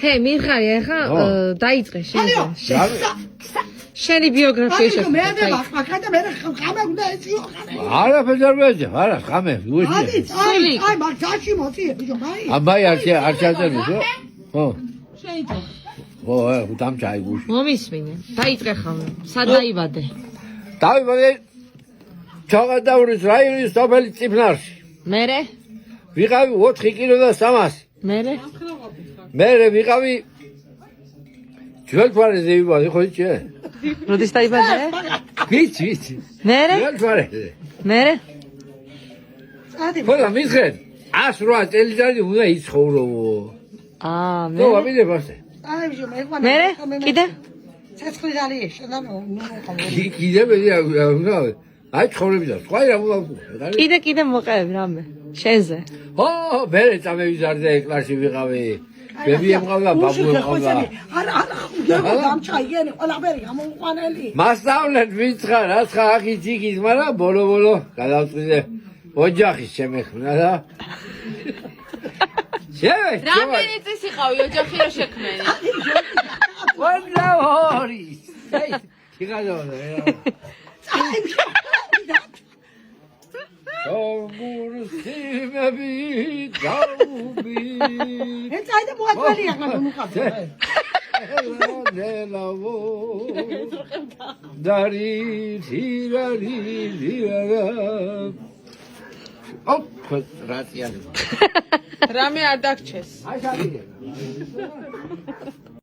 ჰე, მიხარი, ახლა დაიწყე შენი ბიოგრაფია შეგ. მე და მაგადა მე ხამე უნდა ეციო ხამე. არა ფედერალზე, არა ხამე. აი მაგ ძაში მოწი ბიჭო მაი. აბაი არ შეაძლევს, ხო? შენი თო. ხო, დამჭაი გუშ. მომისმინე. დაიწყე ხამე. სად დაიბადე? დავიბადე ჩაღადაურის რაიონის სოფელი წიფნარში. მერე? ვიყავი 4 კილო და 300. მერე? მერე ვიყავი ჯველფარაზე ვიბადე, ხო იცი? როდის დაიბადე? ვიცი. მერე? ჯველფარაზე. მერე? ხოლა მითხენ 108 წელიწადი უნდა იცხოვრო. მერე? ნუ ვაბიდე ბასე. აი ბიჭო მე ხმა. მერე? კიდე? ცეცხლი ძალიან შედა ნუ კიდე მე აი ცხოვრები და სხვა რა მოაქვს. კიდე მოყევი რამე. შენზე. ო, მერე წამევიზარდე კლასში ვიყავი. ბები ემყავდა, ბაბუ ემყავდა. არა, დამჩაიგენი ყველაფერი გამოუყვანელი. მასწავლეთ ვიცხა, რაც ხა აქ იციგის, მაგრამ ბოლო გადავწყვიტე ოჯახი შემეხმნა და რამდენი წის იყავი ოჯახი რო შექმენი? ვანაორი. აი, კიგადოა. გურსიმები დაუბი. ეცაი და მოაწყალი ახლა ნუ ხარ. ნელავო. დარი თირარი. ოპ, რატიანი. რამე არ დაგჩეს. აი,